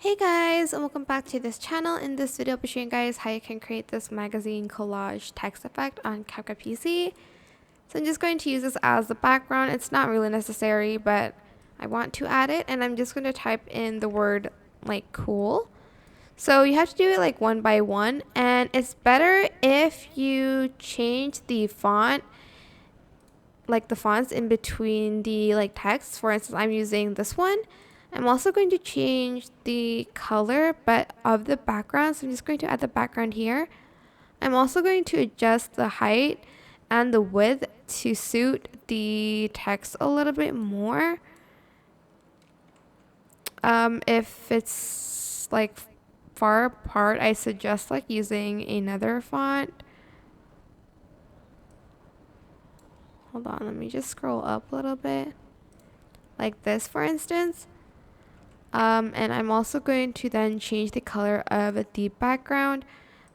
Hey guys, and welcome back to this channel. In this video, I'll be showing you guys how you can create this magazine collage text effect on CapCut PC. So I'm just going to use this as the background. It's not really necessary, but I want to add it, and I'm just going to type in the word like cool. So you have to do it like one by one, and it's better if you change the font, like the fonts in between the text. For instance, I'm using this one. I'm also going to change the color but of the background, so I'm just going to add the background here. I'm also going to adjust the height and the width to suit the text a little bit more. If it's like far apart, I suggest like using another font. Hold on, let me just scroll up a little bit, like this for instance. And I'm also going to then change the color of the background,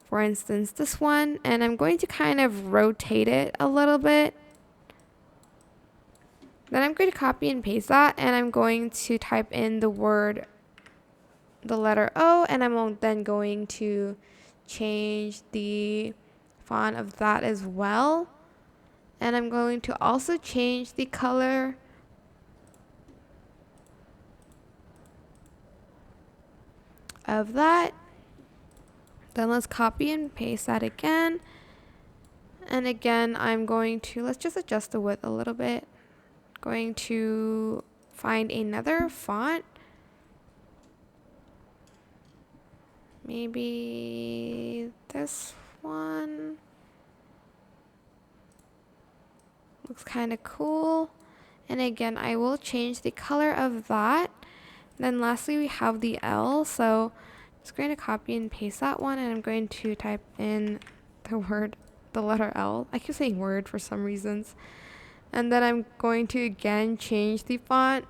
for instance this one, and I'm going to kind of rotate it a little bit. Then I'm going to copy and paste that, and I'm going to type in the letter O, and I'm then going to change the font of that as well. And I'm going to also change the color of that. Then let's copy and paste that again. And again, I'm going to, let's just adjust the width a little bit. Going to find another font. Maybe this one. Looks kind of cool. And again, I will change the color of that. Then lastly, we have the L. So I'm just going to copy and paste that one, and I'm going to type in the letter L. I keep saying word for some reasons. And then I'm going to again change the font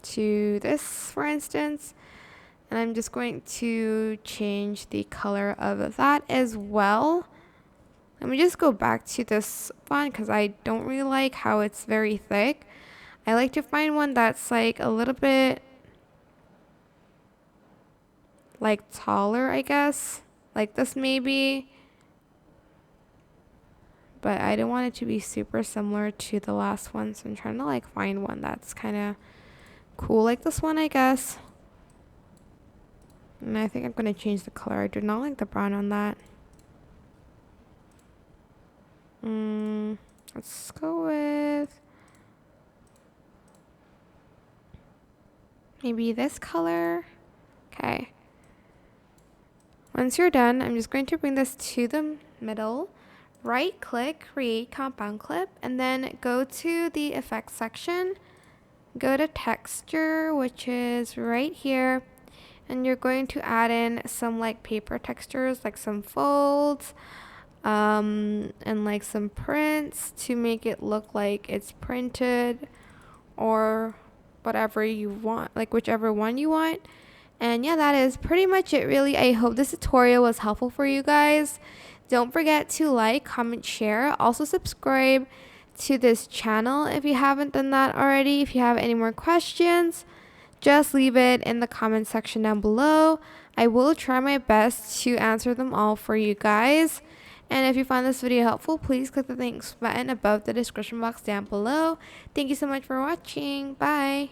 to this, for instance. And I'm just going to change the color of that as well. Let me just go back to this font because I don't really like how it's very thick. I like to find one that's like a little bit like taller, I guess. Like this maybe. But I don't want it to be super similar to the last one, so I'm trying to like find one that's kind of cool like this one, I guess. And I think I'm going to change the color. I do not like the brown on that. Let's go with maybe this color. Okay. Once you're done, I'm just going to bring this to the middle. Right click, create compound clip, and then go to the effects section. Go to texture, which is right here. And you're going to add in some like paper textures, like some folds, and like some prints to make it look like it's printed, or whatever you want, like whichever one you want. And yeah, that is pretty much it really. I hope this tutorial was helpful for you guys. Don't forget to like, comment, share. Also subscribe to this channel if you haven't done that already. If you have any more questions, just leave it in the comment section down below. I will try my best to answer them all for you guys. And if you found this video helpful, please click the thanks button above the description box down below. Thank you so much for watching. Bye.